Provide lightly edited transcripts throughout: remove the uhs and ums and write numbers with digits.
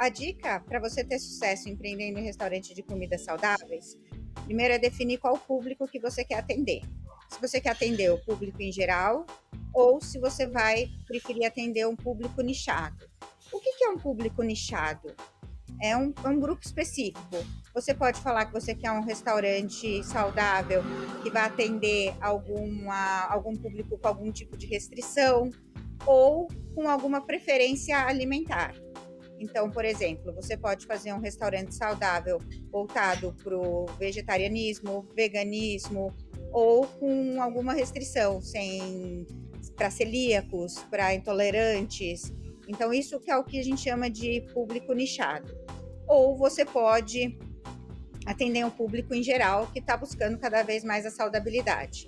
A dica para você ter sucesso empreendendo em restaurante de comidas saudáveis, primeiro é definir qual público que você quer atender. Se você quer atender o público em geral ou se você vai preferir atender um público nichado. O que é um público nichado? É um grupo específico. Você pode falar que você quer um restaurante saudável que vai atender algum público com algum tipo de restrição ou com alguma preferência alimentar. Então, por exemplo, você pode fazer um restaurante saudável voltado para o vegetarianismo, veganismo ou com alguma restrição, para celíacos, para intolerantes. Então, isso que é o que a gente chama de público nichado. Ou você pode atender um público em geral que está buscando cada vez mais a saudabilidade.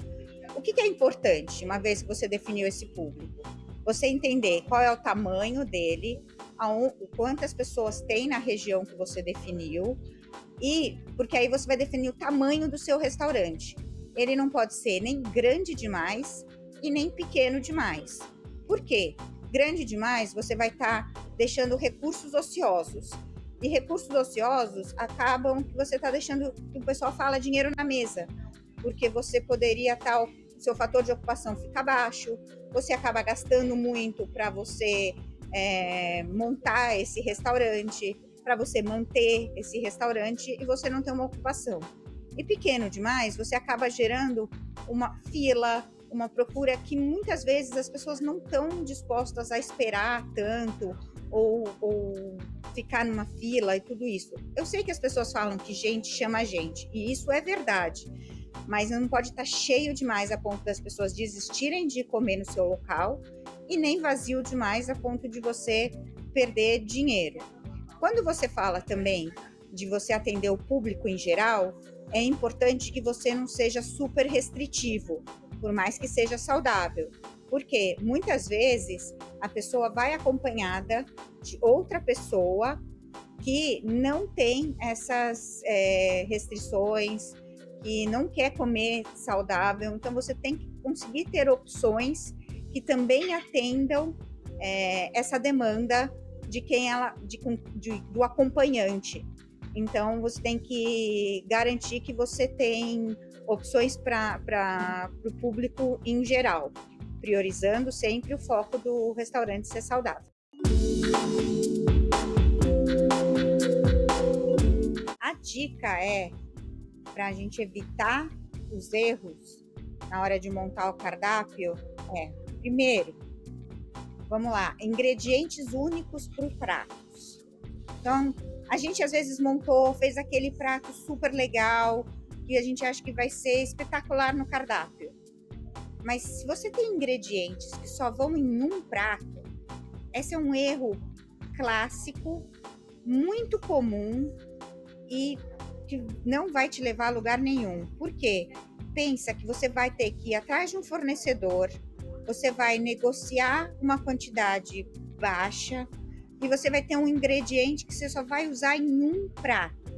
O que é importante, uma vez que você definiu esse público? Você entender qual é o tamanho dele, quantas pessoas tem na região que você definiu, e porque aí você vai definir o tamanho do seu restaurante. Ele não pode ser nem grande demais e nem pequeno demais. Por quê? Grande demais, você vai estar deixando recursos ociosos. E recursos ociosos acabam que você está deixando, que o pessoal fala, dinheiro na mesa. Porque você poderia estar, seu fator de ocupação fica baixo, você acaba gastando muito para você montar esse restaurante, para você manter esse restaurante e você não ter uma ocupação. E pequeno demais, você acaba gerando uma fila, uma procura que muitas vezes as pessoas não estão dispostas a esperar tanto ou ficar numa fila e tudo isso. Eu sei que as pessoas falam que gente chama gente, e isso é verdade, mas não pode estar cheio demais a ponto das pessoas desistirem de comer no seu local e nem vazio demais a ponto de você perder dinheiro. Quando você fala também de você atender o público em geral, é importante que você não seja super restritivo, por mais que seja saudável, porque muitas vezes a pessoa vai acompanhada de outra pessoa que não tem essas restrições, que não quer comer saudável, então você tem que conseguir ter opções que também atendam essa demanda do acompanhante. Então, você tem que garantir que você tem opções para o público em geral, priorizando sempre o foco do restaurante ser saudável. A dica para a gente evitar os erros na hora de montar o cardápio primeiro, vamos lá, ingredientes únicos para os pratos. Então, a gente às vezes fez aquele prato super legal, que a gente acha que vai ser espetacular no cardápio. Mas se você tem ingredientes que só vão em um prato, esse é um erro clássico, muito comum e que não vai te levar a lugar nenhum. Por quê? Pensa que você vai ter que ir atrás de um fornecedor, você vai negociar uma quantidade baixa e você vai ter um ingrediente que você só vai usar em um prato.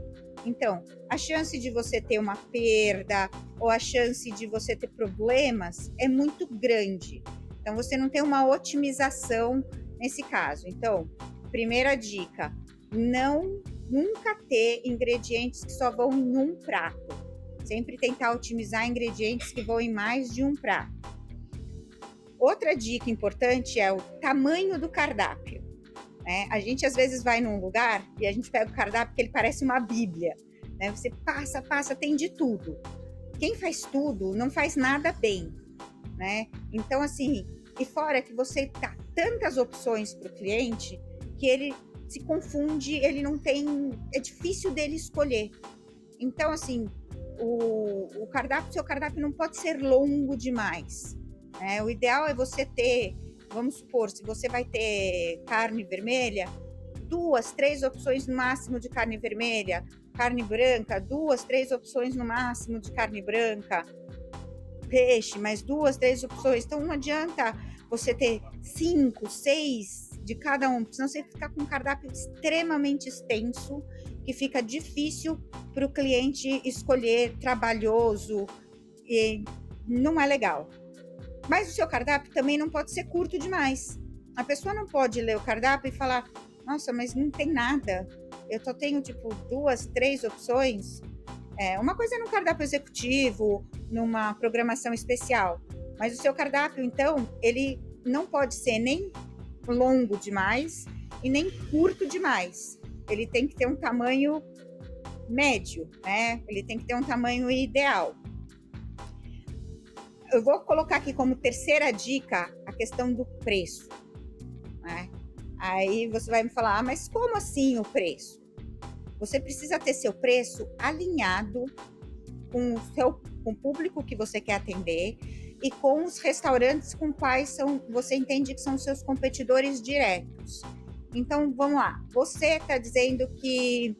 Então, a chance de você ter uma perda ou a chance de você ter problemas é muito grande. Então, você não tem uma otimização nesse caso. Então, primeira dica, nunca ter ingredientes que só vão em um prato. Sempre tentar otimizar ingredientes que vão em mais de um prato. Outra dica importante é o tamanho do cardápio. A gente às vezes vai num lugar e a gente pega o cardápio que ele parece uma bíblia. Você passa, tem de tudo. Quem faz tudo não faz nada bem. Então, assim, e fora que você dá tantas opções para o cliente que ele se confunde, ele não tem, é difícil dele escolher. Então, assim, seu cardápio não pode ser longo demais. O ideal é você ter, vamos supor, se você vai ter carne vermelha, 2, 3 opções no máximo de carne vermelha, carne branca, 2, 3 opções no máximo de carne branca, peixe, mais 2, 3 opções. Então não adianta você ter 5, 6 de cada um, senão você fica com um cardápio extremamente extenso, que fica difícil para o cliente escolher, trabalhoso, e não é legal. Mas o seu cardápio também não pode ser curto demais. A pessoa não pode ler o cardápio e falar, Nossa, mas não tem nada. Eu só tenho, tipo, 2, 3 opções. Uma coisa é num cardápio executivo, numa programação especial. Mas o seu cardápio, então, ele não pode ser nem longo demais e nem curto demais. Ele tem que ter um tamanho médio, né? Ele tem que ter um tamanho ideal. Eu vou colocar aqui como terceira dica a questão do preço, né? Aí você vai me falar, mas como assim o preço? Você precisa ter seu preço alinhado com o público que você quer atender e com os restaurantes com quais você entende que são seus competidores diretos. Então, vamos lá. Você está dizendo que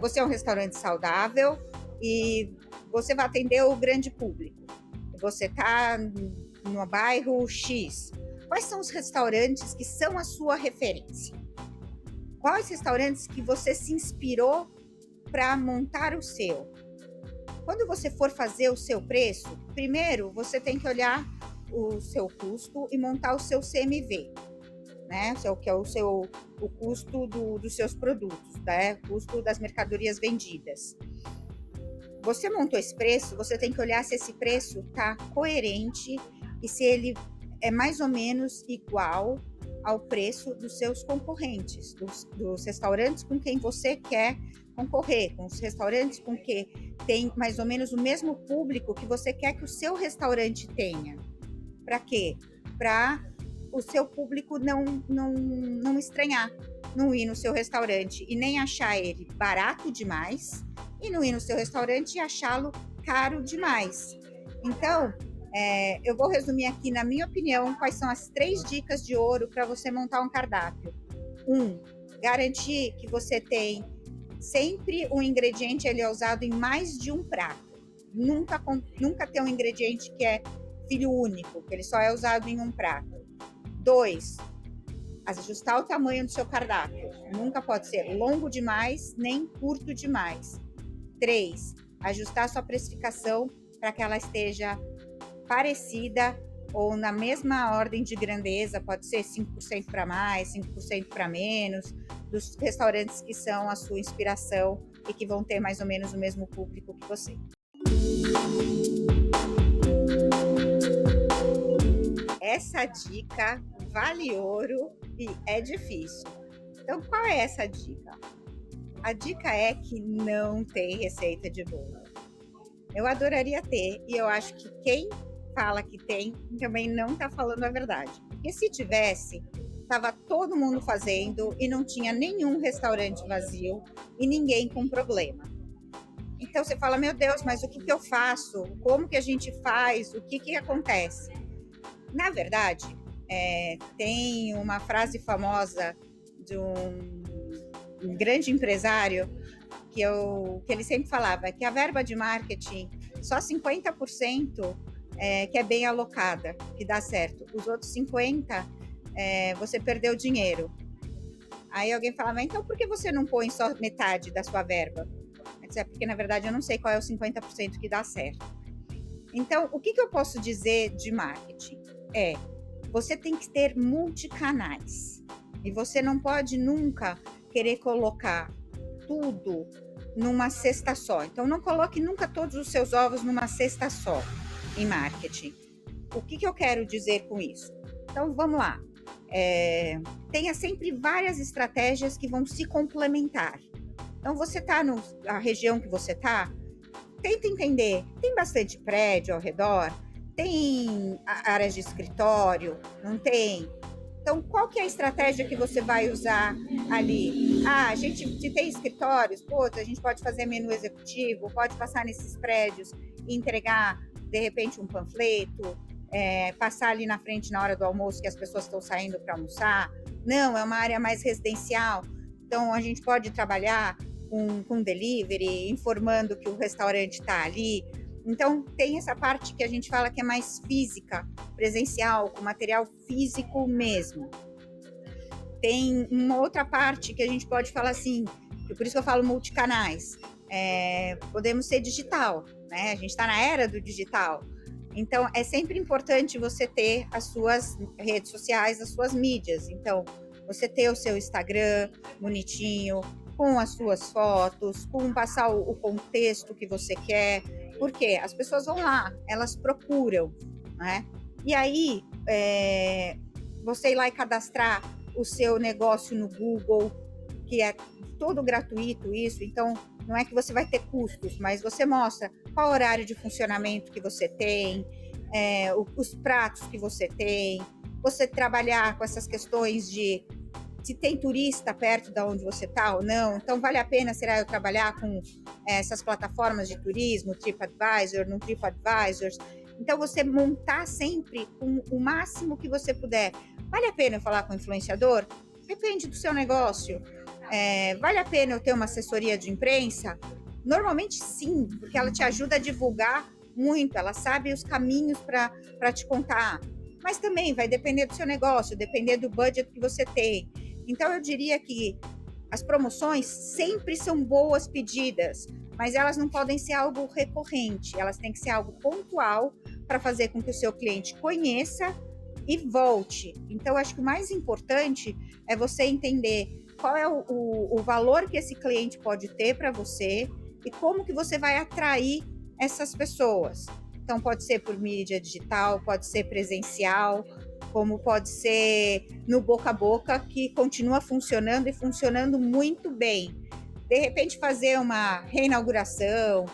você é um restaurante saudável e você vai atender o grande público. Você está no bairro X. Quais são os restaurantes que são a sua referência? Quais restaurantes que você se inspirou para montar o seu? Quando você for fazer o seu preço, primeiro você tem que olhar o seu custo e montar o seu CMV, né? Que é o custo dos seus produtos, né? O custo das mercadorias vendidas. Você montou esse preço, você tem que olhar se esse preço está coerente e se ele é mais ou menos igual ao preço dos seus concorrentes, dos restaurantes com quem você quer concorrer, com os restaurantes com que tem mais ou menos o mesmo público que você quer que o seu restaurante tenha. Para quê? Para o seu público não estranhar, não ir no seu restaurante e nem achar ele barato demais e não ir no seu restaurante e achá-lo caro demais. Então, eu vou resumir aqui, na minha opinião, quais são as 3 dicas de ouro para você montar um cardápio. 1. Garantir que você tem sempre um ingrediente ele é usado em mais de um prato. Nunca ter um ingrediente que é filho único, que ele só é usado em um prato. 2. Ajustar o tamanho do seu cardápio. Nunca pode ser longo demais, nem curto demais. 3. Ajustar a sua precificação para que ela esteja parecida ou na mesma ordem de grandeza, pode ser 5% para mais, 5% para menos, dos restaurantes que são a sua inspiração e que vão ter mais ou menos o mesmo público que você. Essa dica vale ouro e é difícil. Então, qual é essa dica? A dica é que não tem receita de bolo. Eu adoraria ter, e eu acho que quem fala que tem também não está falando a verdade. Porque se tivesse, estava todo mundo fazendo e não tinha nenhum restaurante vazio e ninguém com problema. Então você fala, meu Deus, mas o que eu faço? Como que a gente faz? O que acontece? Na verdade, tem uma frase famosa de um grande empresário que ele sempre falava que a verba de marketing, só 50% que é bem alocada, que dá certo. Os outros 50%, você perdeu dinheiro. Aí alguém fala, mas então por que você não põe só metade da sua verba? Porque, na verdade, eu não sei qual é o 50% que dá certo. Então, o que eu posso dizer de marketing? Você tem que ter multicanais. E você não pode nunca querer colocar tudo numa cesta só. Então, não coloque nunca todos os seus ovos numa cesta só em marketing. O que eu quero dizer com isso? Então, vamos lá. Tenha sempre várias estratégias que vão se complementar. Então, você está na região que você está, tenta entender, tem bastante prédio ao redor? Tem áreas de escritório? Não tem? Então, qual que é a estratégia que você vai usar ali? Se tem escritórios, a gente pode fazer menu executivo, pode passar nesses prédios e entregar, de repente, um panfleto, passar ali na frente na hora do almoço que as pessoas estão saindo para almoçar. Não, é uma área mais residencial. Então, a gente pode trabalhar com delivery, informando que o restaurante está ali. Então, tem essa parte que a gente fala que é mais física, presencial, com material físico mesmo. Tem uma outra parte que a gente pode falar assim, por isso que eu falo multicanais. Podemos ser digital, né? A gente está na era do digital. Então, é sempre importante você ter as suas redes sociais, as suas mídias. Então, você ter o seu Instagram bonitinho, com as suas fotos, com passar o contexto que você quer, porque as pessoas vão lá, elas procuram, né? E aí, você ir lá e cadastrar o seu negócio no Google, que é todo gratuito isso, então não é que você vai ter custos, mas você mostra qual horário de funcionamento que você tem, os pratos que você tem, você trabalhar com essas questões de se tem turista perto de onde você está ou não, então vale a pena, será, eu trabalhar com essas plataformas de turismo, TripAdvisor, no TripAdvisor, então você montar sempre o máximo que você puder. Vale a pena eu falar com o influenciador? Depende do seu negócio. Vale a pena eu ter uma assessoria de imprensa? Normalmente sim, porque ela te ajuda a divulgar muito, ela sabe os caminhos para te contar, mas também vai depender do seu negócio, depender do budget que você tem. Então eu diria que as promoções sempre são boas pedidas, mas elas não podem ser algo recorrente, elas têm que ser algo pontual para fazer com que o seu cliente conheça e volte. Então acho que o mais importante é você entender qual é o valor que esse cliente pode ter para você e como que você vai atrair essas pessoas. Então pode ser por mídia digital, pode ser presencial, como pode ser no boca a boca, que continua funcionando e funcionando muito bem. De repente fazer uma reinauguração,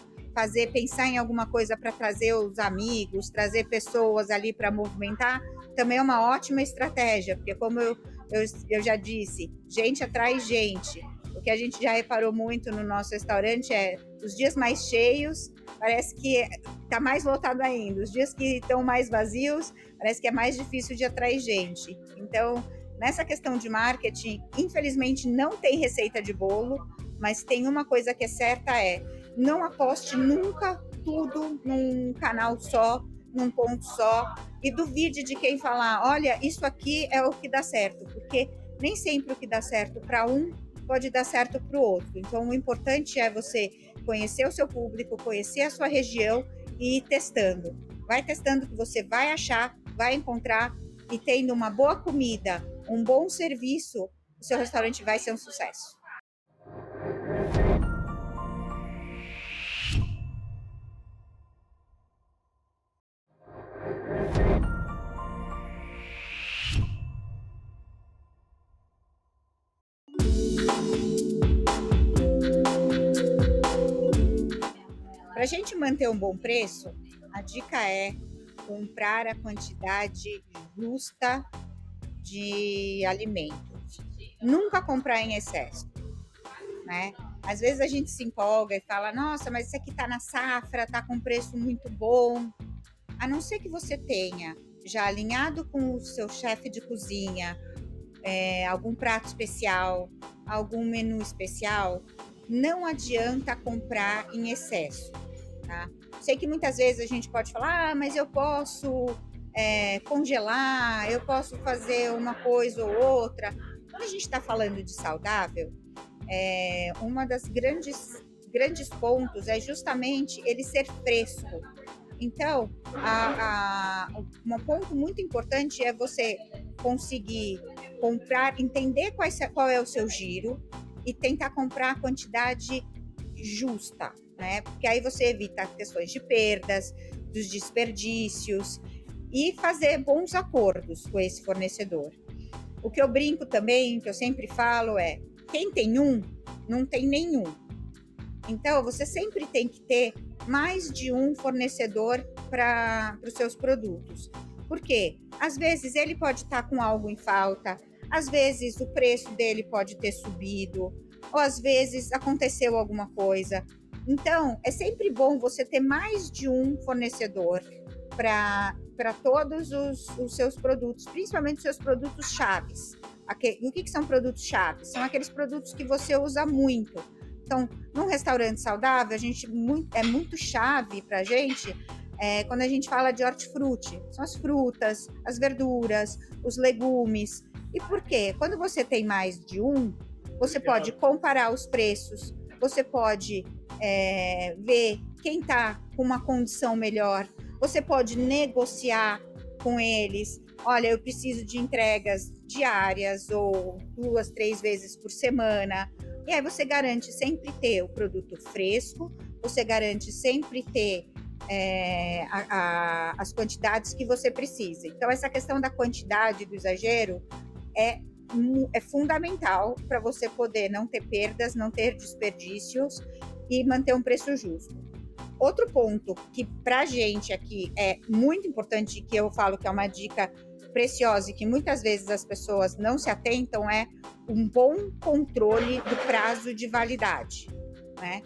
pensar em alguma coisa para trazer os amigos, trazer pessoas ali para movimentar, também é uma ótima estratégia, porque como eu já disse, gente atrai gente. O que a gente já reparou muito no nosso restaurante é os dias mais cheios, parece que está mais lotado ainda. Os dias que estão mais vazios, parece que é mais difícil de atrair gente. Então, nessa questão de marketing, infelizmente não tem receita de bolo, mas tem uma coisa que é certa, não aposte nunca tudo num canal só, num ponto só, e duvide de quem falar, olha, isso aqui é o que dá certo, porque nem sempre o que dá certo para um pode dar certo para o outro. Então, o importante é você conhecer o seu público, conhecer a sua região e ir testando. Vai testando que você vai achar, vai encontrar, e tendo uma boa comida, um bom serviço, o seu restaurante vai ser um sucesso. Para a gente manter um bom preço, a dica é comprar a quantidade justa de alimentos. Nunca comprar em excesso, né? Às vezes a gente se empolga e fala, nossa, mas isso aqui está na safra, está com preço muito bom. A não ser que você tenha já alinhado com o seu chefe de cozinha, algum prato especial, algum menu especial, não adianta comprar em excesso, tá? Sei que muitas vezes a gente pode falar, mas eu posso congelar, eu posso fazer uma coisa ou outra. Quando a gente está falando de saudável, uma das grandes pontos é justamente ele ser fresco. Então, um ponto muito importante é você conseguir comprar, entender qual é o seu giro e tentar comprar a quantidade justa, né? Porque aí você evita questões de perdas, dos desperdícios e fazer bons acordos com esse fornecedor. O que eu brinco também, que eu sempre falo quem tem um, não tem nenhum. Então, você sempre tem que ter mais de um fornecedor para os seus produtos. Por quê? Às vezes ele pode estar com algo em falta, às vezes o preço dele pode ter subido, ou às vezes aconteceu alguma coisa. Então, é sempre bom você ter mais de um fornecedor para todos os seus produtos, principalmente os seus produtos chaves. O que são produtos chaves? São aqueles produtos que você usa muito. Então, num restaurante saudável, é muito chave para a gente quando a gente fala de hortifruti. São as frutas, as verduras, os legumes. E por quê? Quando você tem mais de um, você pode comparar os preços, você pode ver quem está com uma condição melhor, você pode negociar com eles. Olha, eu preciso de entregas diárias ou 2, 3 vezes por semana. E aí você garante sempre ter o produto fresco, você garante sempre ter as quantidades que você precisa. Então, essa questão da quantidade, do exagero, é fundamental para você poder não ter perdas, não ter desperdícios e manter um preço justo. Outro ponto que para a gente aqui é muito importante, que eu falo que é uma dica preciosa e que muitas vezes as pessoas não se atentam, é um bom controle do prazo de validade, né?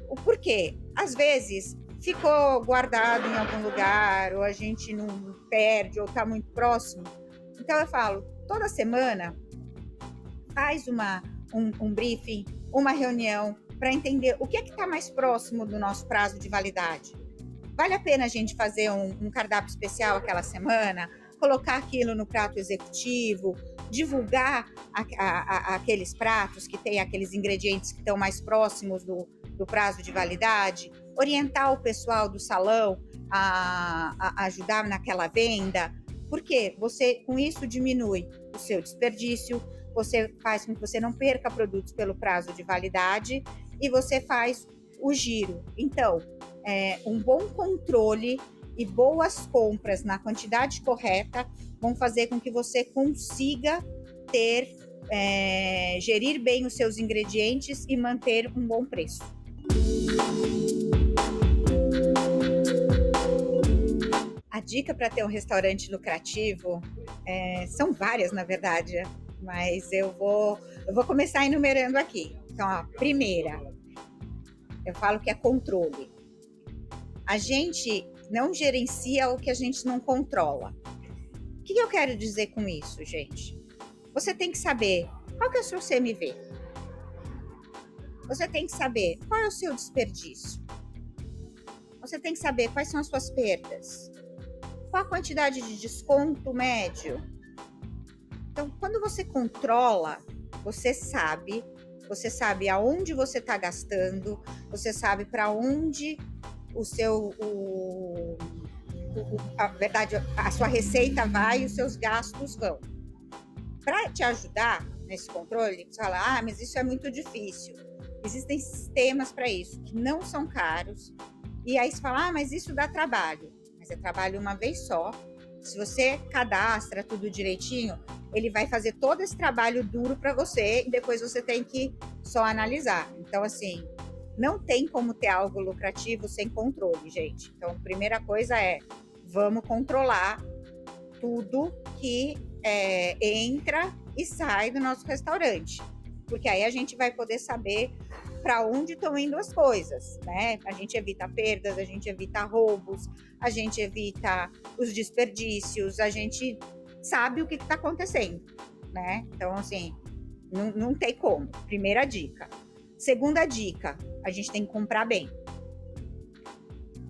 O porquê? Às vezes ficou guardado em algum lugar, ou a gente não perde, ou está muito próximo. Então eu falo, toda semana faz um briefing, uma reunião, para entender o que é que está mais próximo do nosso prazo de validade. Vale a pena a gente fazer um cardápio especial aquela semana, colocar aquilo no prato executivo, divulgar aqueles pratos que têm aqueles ingredientes que estão mais próximos do prazo de validade, orientar o pessoal do salão a ajudar naquela venda, porque você com isso diminui o seu desperdício, você faz com que você não perca produtos pelo prazo de validade e você faz o giro. Então, um bom controle e boas compras na quantidade correta vão fazer com que você consiga gerir bem os seus ingredientes e manter um bom preço. A dica para ter um restaurante lucrativo são várias, na verdade, mas eu vou começar enumerando aqui. Então, a primeira, eu falo que é controle. A gente não gerencia o que a gente não controla. O que eu quero dizer com isso, gente? Você tem que saber qual que é o seu CMV. Você tem que saber qual é o seu desperdício. Você tem que saber quais são as suas perdas. Qual a quantidade de desconto médio. Então, quando você controla, você sabe aonde você está gastando, você sabe para onde a sua receita vai e os seus gastos vão. Para te ajudar nesse controle, você fala, mas isso é muito difícil. Existem sistemas para isso, que não são caros, e aí você fala, mas isso dá trabalho. Mas é trabalho uma vez só. Se você cadastra tudo direitinho, ele vai fazer todo esse trabalho duro para você e depois você tem que só analisar. Então, assim, não tem como ter algo lucrativo sem controle, gente. Então, a primeira coisa vamos controlar tudo que entra e sai do nosso restaurante. Porque aí a gente vai poder saber para onde estão indo as coisas, né? A gente evita perdas, a gente evita roubos, a gente evita os desperdícios, a gente sabe o que está acontecendo, né? Então, assim, não tem como. Primeira dica. Segunda dica, a gente tem que comprar bem.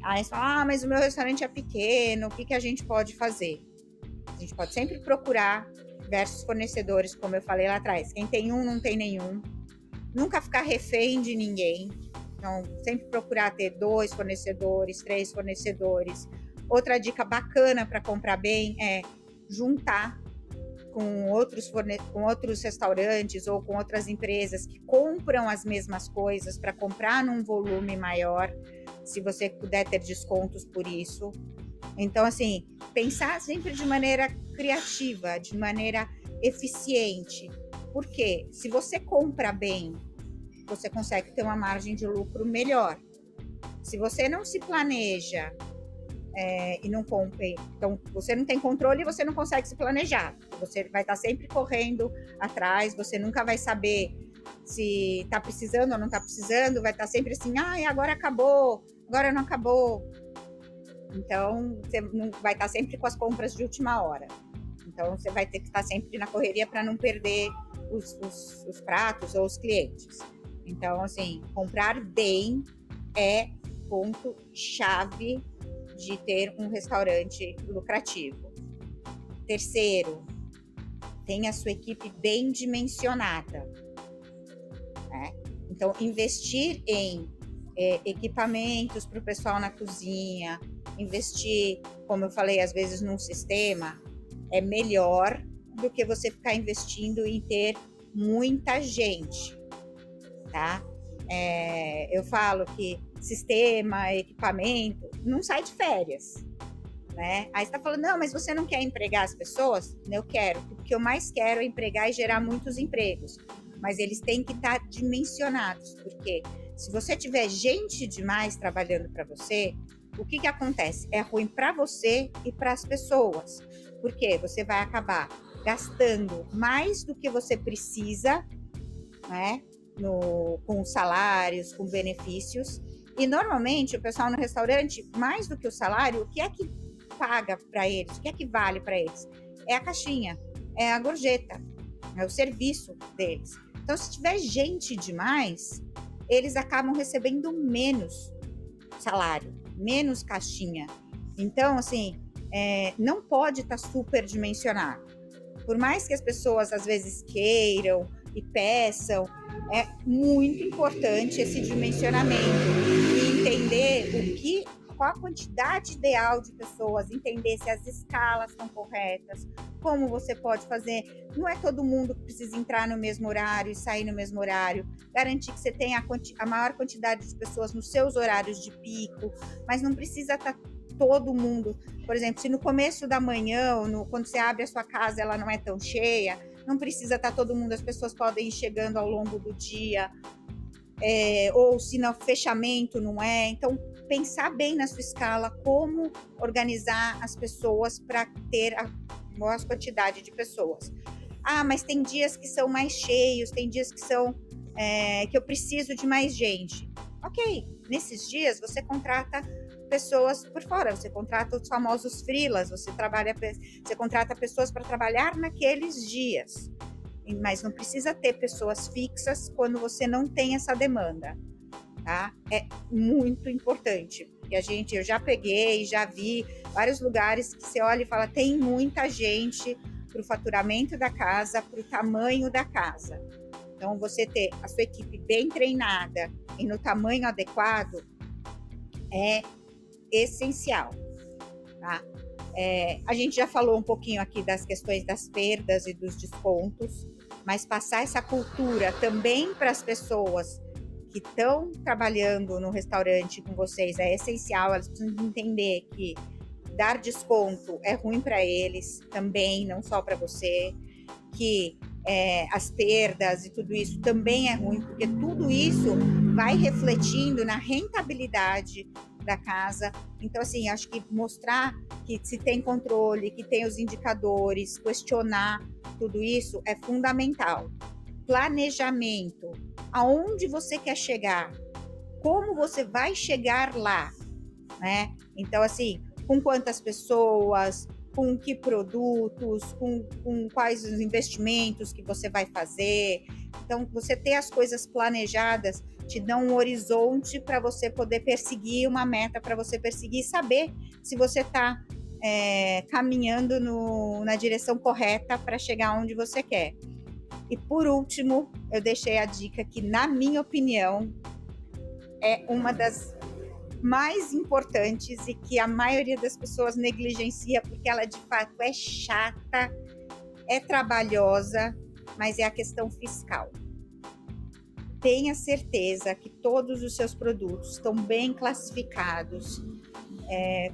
Aí você fala, mas o meu restaurante é pequeno, o que a gente pode fazer? A gente pode sempre procurar diversos fornecedores, como eu falei lá atrás. Quem tem um, não tem nenhum. Nunca ficar refém de ninguém. Então, sempre procurar ter 2 fornecedores, 3 fornecedores. Outra dica bacana para comprar bem é juntar com outros restaurantes ou com outras empresas que compram as mesmas coisas para comprar num volume maior, se você puder ter descontos por isso. Então, assim, pensar sempre de maneira criativa, de maneira eficiente. Porque se você compra bem, você consegue ter uma margem de lucro melhor. Se você não se planeja e não compra, então você não tem controle e você não consegue se planejar. Você vai estar sempre correndo atrás, você nunca vai saber se está precisando ou não está precisando, vai estar sempre assim, agora acabou, agora não acabou. Então, você não vai estar sempre com as compras de última hora. Então, você vai ter que estar sempre na correria para não perder os pratos ou os clientes. Então, assim, comprar bem é ponto-chave de ter um restaurante lucrativo. Terceiro, tenha a sua equipe bem dimensionada, né? Então, investir em equipamentos para o pessoal na cozinha, investir, como eu falei, às vezes num sistema, é melhor do que você ficar investindo em ter muita gente, tá? Eu falo que sistema, equipamento, não sai de férias, né? Aí você tá falando, não, mas você não quer empregar as pessoas? Eu quero. O que eu mais quero é empregar e gerar muitos empregos. Mas eles têm que estar dimensionados, porque se você tiver gente demais trabalhando para você, o que acontece? É ruim para você e para as pessoas, porque você vai acabar gastando mais do que você precisa, né? Com salários, com benefícios. E normalmente o pessoal no restaurante, mais do que o salário, o que é que paga para eles? O que é que vale para eles? É a caixinha, é a gorjeta, é o serviço deles. Então, se tiver gente demais, eles acabam recebendo menos salário, menos caixinha. Então, assim, não pode estar superdimensionado. Por mais que as pessoas às vezes queiram e peçam, é muito importante esse dimensionamento e entender qual a quantidade ideal de pessoas, entender se as escalas estão corretas, como você pode fazer. Não é todo mundo que precisa entrar no mesmo horário e sair no mesmo horário. Garantir que você tenha a maior quantidade de pessoas nos seus horários de pico, mas não precisa estar todo mundo. Por exemplo, se no começo da manhã, ou quando você abre a sua casa, ela não é tão cheia, não precisa estar todo mundo, as pessoas podem ir chegando ao longo do dia, ou se no fechamento não é. Então, pensar bem na sua escala, como organizar as pessoas para ter a maior quantidade de pessoas. Ah, mas tem dias que são mais cheios, tem dias que são que eu preciso de mais gente. Ok, nesses dias você contrata pessoas por fora, você contrata os famosos freelas, você contrata pessoas para trabalhar naqueles dias, mas não precisa ter pessoas fixas quando você não tem essa demanda, tá? É muito importante, porque eu já peguei, já vi vários lugares que você olha e fala, tem muita gente para o faturamento da casa, para o tamanho da casa. Então, você ter a sua equipe bem treinada e no tamanho adequado é essencial, tá? A gente já falou um pouquinho aqui das questões das perdas e dos descontos, mas passar essa cultura também para as pessoas que estão trabalhando no restaurante com vocês é essencial. Elas precisam entender que dar desconto é ruim para eles também, não só para você, que as perdas e tudo isso também é ruim, porque tudo isso vai refletindo na rentabilidade da casa. Então, assim, acho que mostrar que se tem controle, que tem os indicadores, questionar tudo isso é fundamental. Planejamento, aonde você quer chegar, como você vai chegar lá, né? Então, assim, com quantas pessoas, com que produtos, com quais os investimentos que você vai fazer. Então, você ter as coisas planejadas te dá um horizonte para você poder perseguir uma meta, para você perseguir e saber se você está caminhando na direção correta para chegar onde você quer. E por último, eu deixei a dica que, na minha opinião, é uma das mais importantes e que a maioria das pessoas negligencia porque ela de fato é chata, é trabalhosa, mas é a questão fiscal. Tenha certeza que todos os seus produtos estão bem classificados,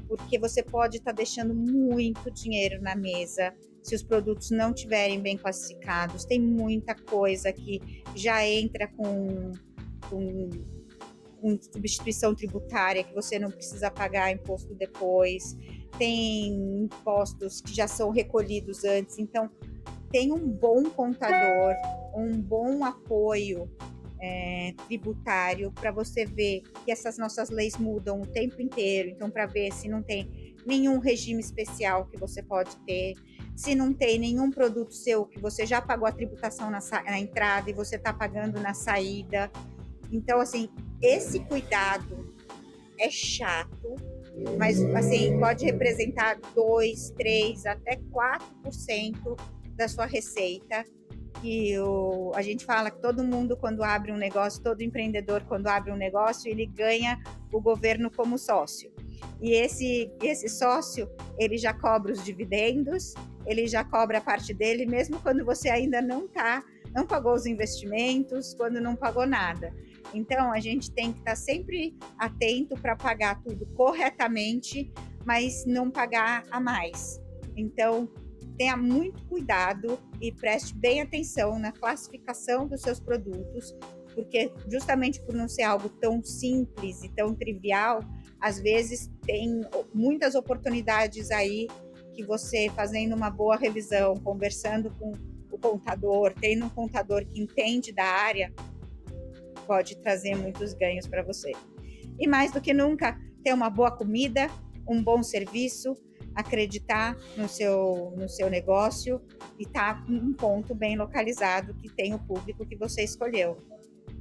porque você pode estar deixando muito dinheiro na mesa se os produtos não estiverem bem classificados. Tem muita coisa que já entra com substituição tributária, que você não precisa pagar imposto depois, tem impostos que já são recolhidos antes. Então, tem um bom contador, um bom apoio tributário para você ver que essas nossas leis mudam o tempo inteiro. Então, para ver se não tem nenhum regime especial que você pode ter, se não tem nenhum produto seu que você já pagou a tributação na entrada e você está pagando na saída. Então, assim, esse cuidado é chato, mas, assim, pode representar 2, 3, até 4% da sua receita. E a gente fala que todo mundo, quando abre um negócio, todo empreendedor, quando abre um negócio, ele ganha o governo como sócio. E esse sócio, ele já cobra os dividendos, ele já cobra a parte dele, mesmo quando você ainda não pagou os investimentos, quando não pagou nada. Então, a gente tem que estar sempre atento para pagar tudo corretamente, mas não pagar a mais. Então, tenha muito cuidado e preste bem atenção na classificação dos seus produtos, porque justamente por não ser algo tão simples e tão trivial, às vezes tem muitas oportunidades aí que você fazendo uma boa revisão, conversando com o contador, tendo um contador que entende da área, pode trazer muitos ganhos para você. E mais do que nunca, ter uma boa comida, um bom serviço, acreditar no seu negócio e estar em um ponto bem localizado que tem o público que você escolheu.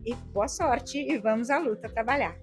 E boa sorte e vamos à luta trabalhar.